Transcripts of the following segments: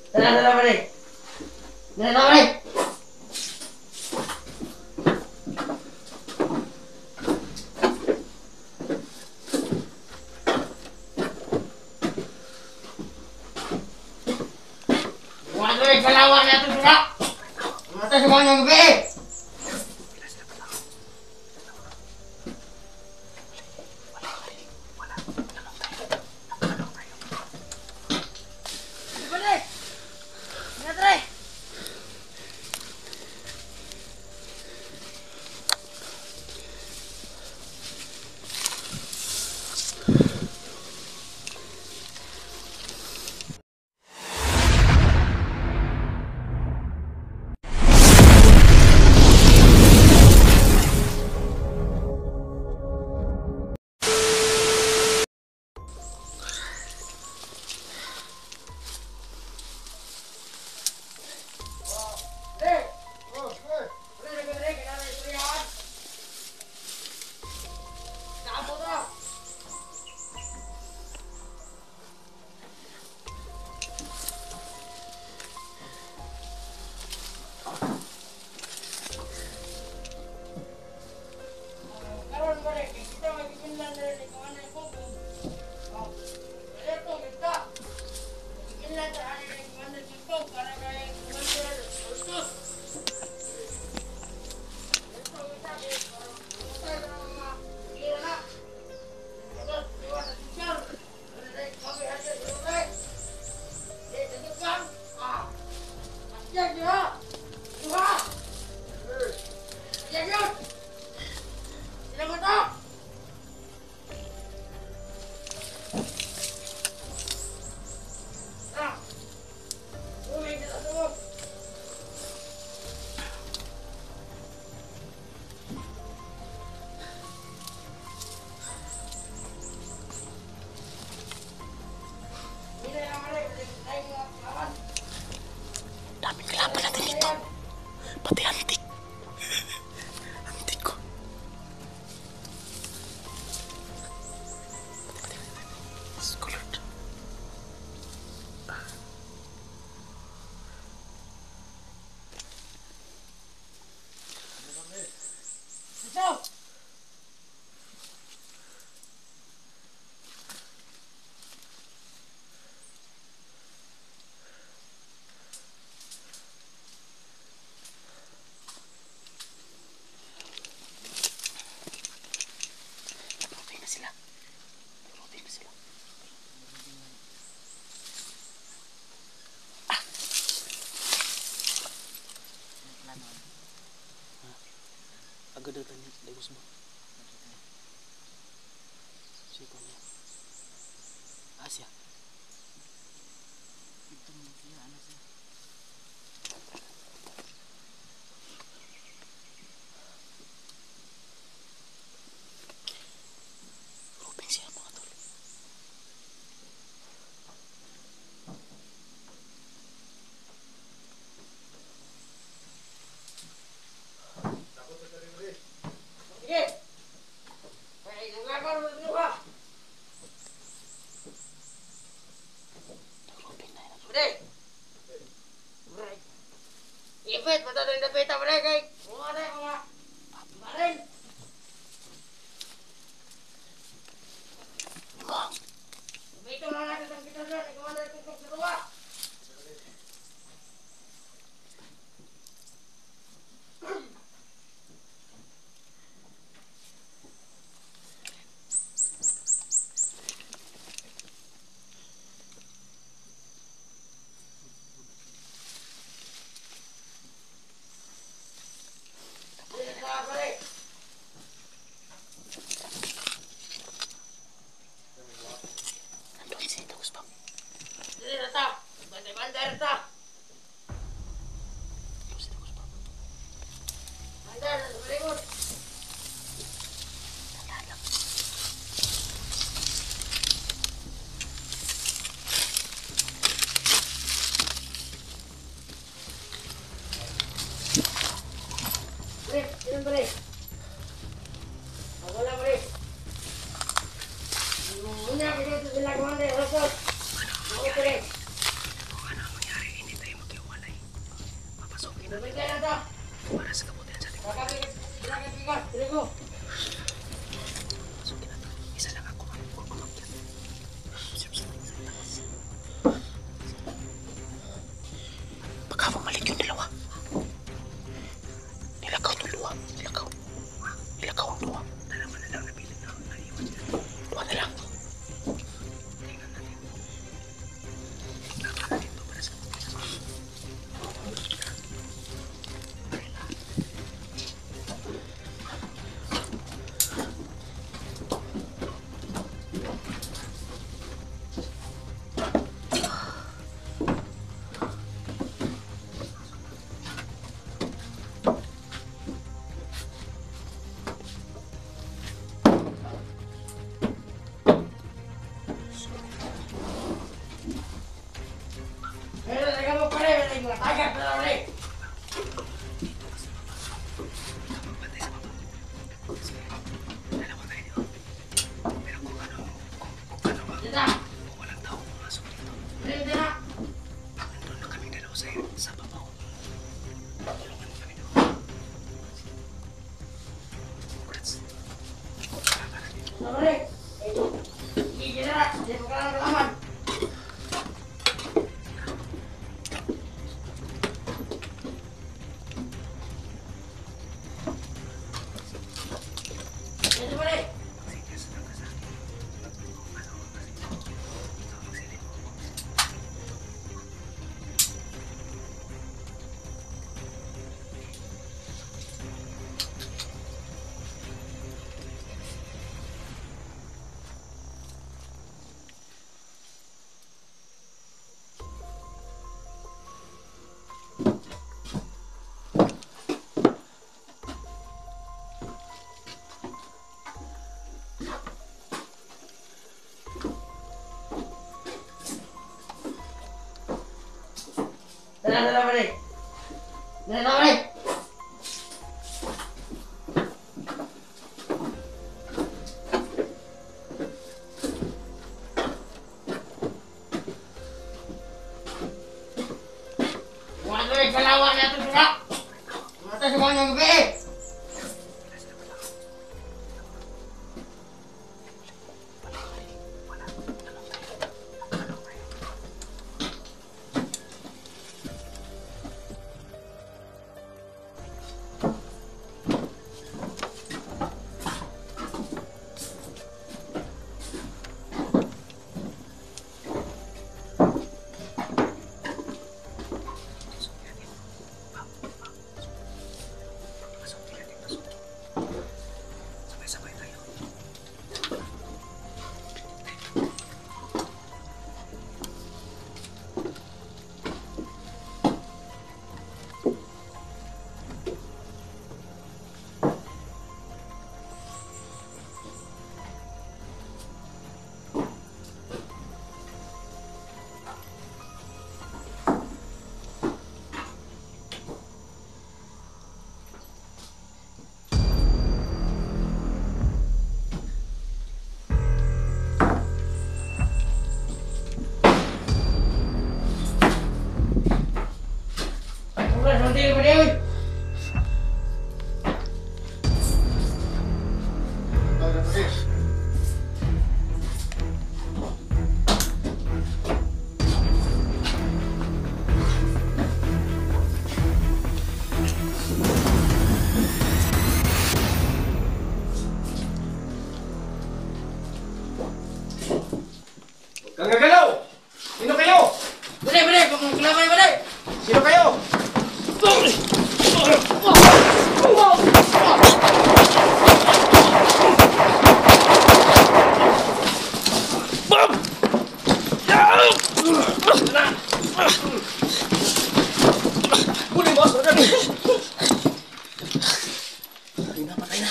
Dala, pre. Dala, pre. Mga pre, kalawang na ito sila. Mata sa mga gabi. Daming kalaban natin dito. Pati antik. Antik ko. Pati. Colored. Agad datang dari Usman. Siapa ni? Asia. Itu dia anak saya. Rupeng siapa atau? Ipit, mata dari dapet apa mereka? Mga ada mga marin. Ito na natin kita dyan. Ikaw na itutok sa luwa. Ano nangyari ini? Dapat kayo na ito. Para sa kabutihan sa ating Kakabigit. Pinakabigit. Dili ko. pasukin natin. Isa lang ako ang kumakyan. Baka mamalit yung dalawa. Nilakaw itong luwa. Nilakaw. Nilakaw ang luwa. Dalawa na lang napili na naiwan dyan. Luwa na lang. Tingnan natin. Tingnan natin ito para sa kabutihan. Pero talaga mo pala. May mga tagad na lang ulit. Pantay sa baba. Sige. Dalawa tayo dito. Pero kung Dito. walang tao pumasok dito. Dito na. Nandun na kami dalawa sa babaw. Tulungan mo kami doon. Congrats. Para dito. Sabalik. Hindi na. Hindi mo ka lang kalaman. Dito balik. Serious lang ka sa akin. Ano ko kasi? Ikaw magsilip mo. Dala balik. Dala balik. Wato kalawak na ito dula. Mata sa mga gabi. Sabay-sabay tayo. Bukan nanti ke dia. Kang gagalaw! Sino kayo? Boleh, boleh, kenapa boleh? Sino kayo? Boleh bos, patay na, patay na.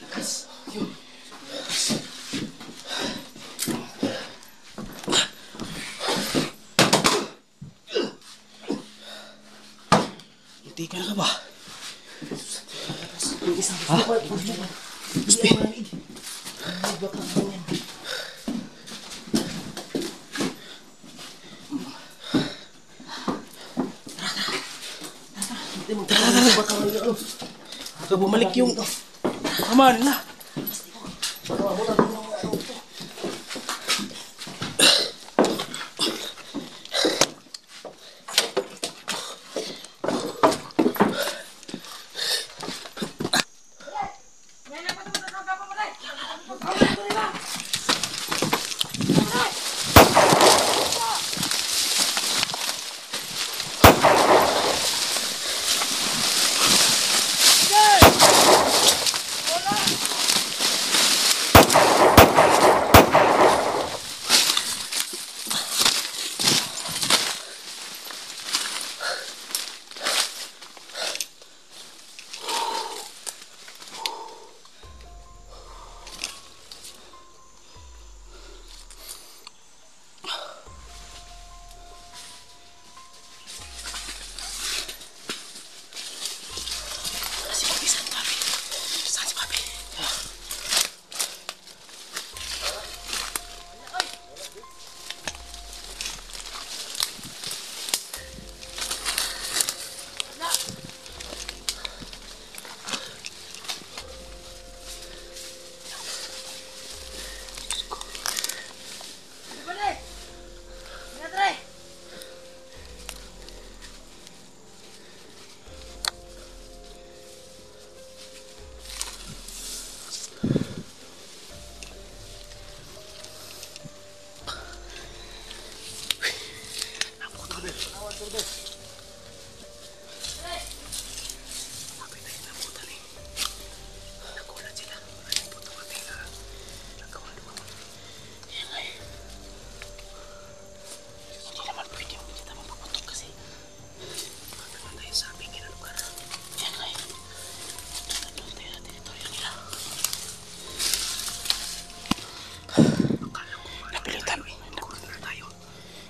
Lakas. Yun. Hindi ka na ka ba? Ha? Gusti. Hindi mo baka ano. Baka bumalik yung kama nila.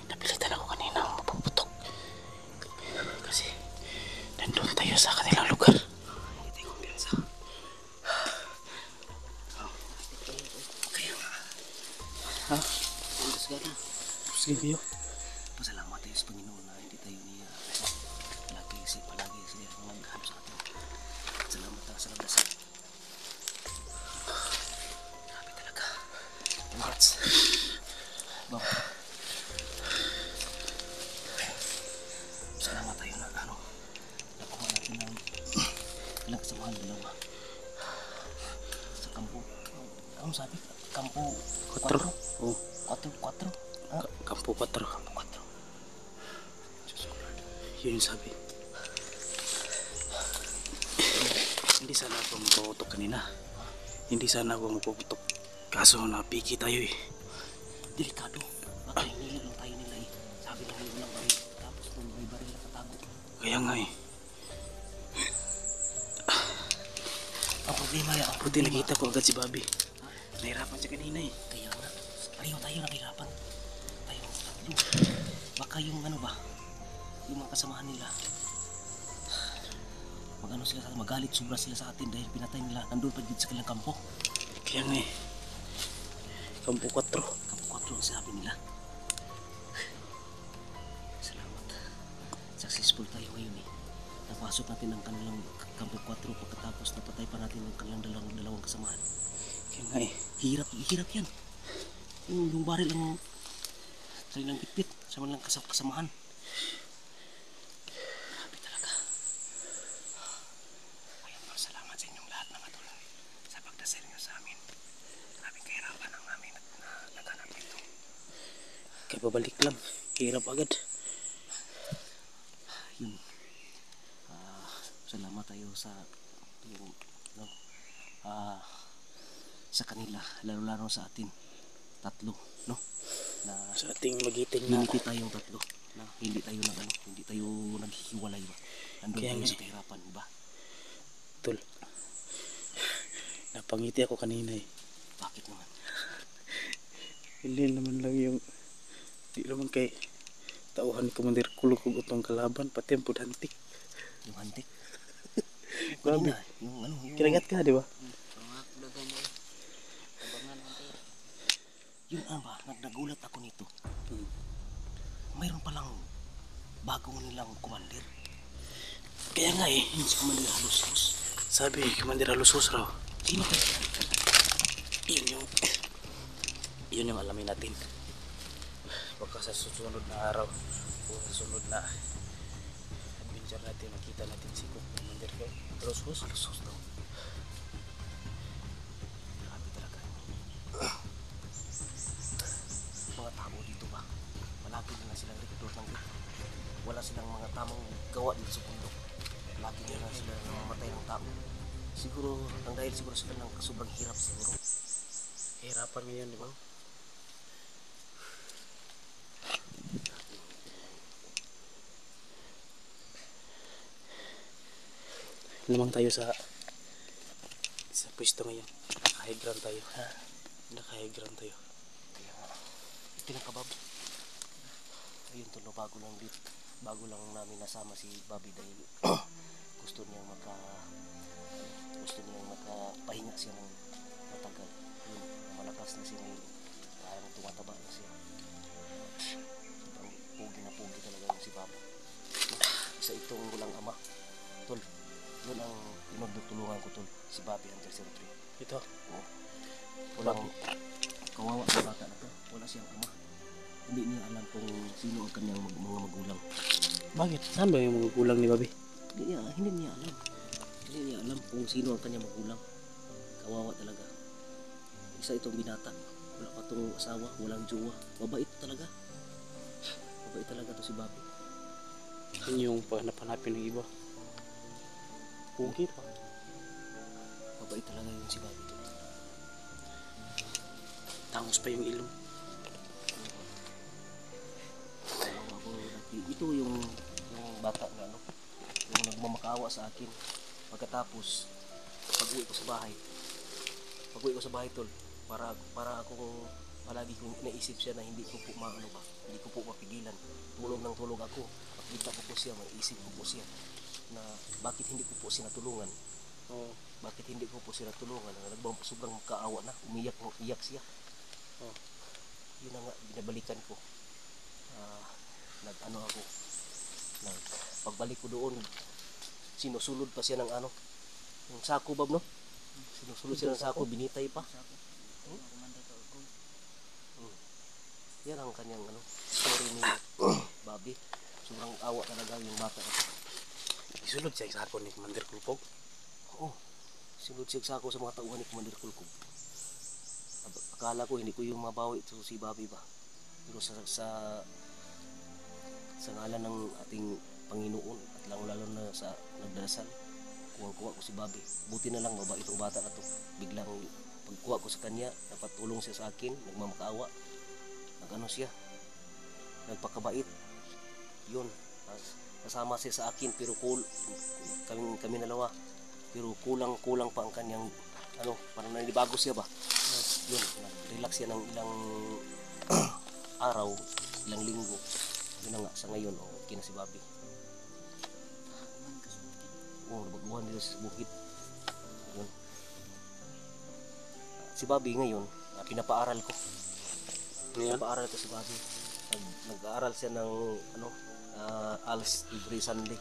Napilitan ako kanina mapuputok. Kasi nandun tayo sa kanilang lugar. Hindi ko kumpiyansa. Kaya nga. Ha? Sige kayo. Pasalamat tayo sa Panginoon na hindi tayo niya. Palagi siya mag-ham sa atin. Salamat tayo sa labas. Grabe talaga. Congrats. Bang. Salamat tayo na nakuha natin ng ilang kasamahan, dalawa. Sa kampo. Ano sabi? Kampo 4? Oh. 4? Kampo 4. Kampo 4. Yun yung sabi. Hindi sana ako mapuputok kanina. Hindi sana ako mapuputok. Kaso napiki tayo eh. Delikado. Baka hinili lang tayo nila eh. Sabi na ngayon ng baril. Tapos kung may baril na katago. Kaya nga eh. Ang problema yan. Buti nakita ko agad si Bobby. Nahirapan siya kanina eh. Kaya nga. Pareho tayo nahirapan. Tayo tatlo. Baka yung ano ba? Yung mga kasamahan nila. Mag-ano sila sa atin. Magalit sobra sila sa atin dahil pinatay nila. Nandun pa dito sa kanilang kampo. Kaya nga eh. Kampo 4. Kampo 4 ang sabi nila. Salamat. Successful tayo ngayon eh. Napasok natin ang kanilang kampo 4 pagkatapos napatay pa natin ang kanilang dalawang kasamahan. Kaya nga eh. Hirap yan. Yung baril ang sa nilang bitbit sa nilang kasamahan. Grabe talaga. Kaya salamat sa inyong lahat mga tol sa pagdasal niyo sa amin. Grabing kahirapan ang namin na naghanap dito. Kaya babalik lang. Hirap agad. Yun. Salamat tayo sa yung, sa kanila, lalo-lalo sa atin tatlo, no? Na Sa ating magiting na. hindi tayong tatlo, na hindi tayo hindi tayo naghihiwalay ba? Nandun Kaya tayo nga sa kahirapan, ba? Tol. Napangiti ako kanina eh. Bakit naman? Hindi naman lang yung di naman kay tauhan ni Commander Kulog kung utong kalaban pati ang pudhantik. Yung hantik. Grabe. Yung Kinagat ka, di ba? Yun ba, nagulat ako nito. Mayroon palang bagong nilang commander. Kaya nga eh. Yun si Commander Halos-Los. Sabi, Commander Alusos raw. Sino ka? Yun yung alamin natin. Baka sa susunod na araw o sa susunod na adventure natin, makita natin si Commander Alusos. Alusos daw. Grabe talaga. Mga tao dito ba? Malagi na silang rektor ng dito. Wala silang mga tamang gawa dito sa bundok. Lagi na sila namamatay ng tao. Siguro, ang dahil siguro sila ng sobrang hirap siguro. Hirapan ngayon, di ba? Lamang tayo sa pwesto ngayon. Naka-high ground tayo. Naka-high ground tayo. Kaya nga, tinakabab. Ayun tulo, bago lang namin nasama si Bobby dahil gusto niyang makapahinga siya ng matagal. Yun, malakas na siya ngayon. Parang tumataba na siya. Sobrang pogi talaga yung si Bobby. Isa itong walang ama. Tol, yun ang pinagtutulungan ko, tol. Si Bobby Hunter 03. Ito. Oo. Walang kawawa sa bata na to. Wala siyang ama. Hindi niya alam kung sino ang kanyang mga magulang. Bakit? Saan ba yung mga gulang ni Bobby? Hindi niya alam. Hindi niya alam kung sino ang kanyang magulang. Kawawa talaga. Isa itong binata. Wala pa itong asawa, walang jowa. Mabait talaga. Mabait talaga to si Bobby. Yun yung napanapin ng iba. Pugi pa. Mabait talaga yun si Bobby. Tangos pa yung ilong. Ito yung bata na yung nagmamakaawa sa akin. Pagkatapos pag-uwi ko sa bahay tol, para ako palagi kong naisip siya na hindi ko po hindi ko po mapigilan. Tulog ng tulog ako, makita ko po siya, maiisip ko po siya na bakit hindi ko po siya natulungan. Bakit hindi ko po siya natulungan? Sobrang kaawa na, umiyak siya. Yun na nga, binabalikan ko. Pagbalik ko doon, sinusulod pa siya ng yung sako, Bob, no? Sinusulod siya ng sako, binitay pa. Yan ang kanyang story ni Bobby. Sobrang awa talaga yung bata na. Isulod siya sa hapon ni Commander Kulpog. Oo, sinulod siya sa ako sa mga tauhan ni Commander Kulkog. Akala ko hindi ko yung mabawi ito si Bobby ba. Pero sa ngalan ng ating Panginoon at lalo na sa nagdarasal, kuha ko si Bobby. Buti na lang mabait itong bata na to. Biglang pagkuha ko sa kanya, napatulong siya sa akin, nagmamakaawa, siya, nagpakabait. Yun, kasama siya sa akin pero kami dalawa, pero kulang pa ang kanyang parang nanibago siya ba. Yun, relax siya ng ilang araw, ilang linggo. Yun na nga, sa ngayon, okay na si Bobby. Nabaguhan dito sa bukid. Yun. Si Bobby ngayon, pinapaaral ko. Pinapaaral ko si Bobby. Nag-aaral siya ng ALS every Sunday.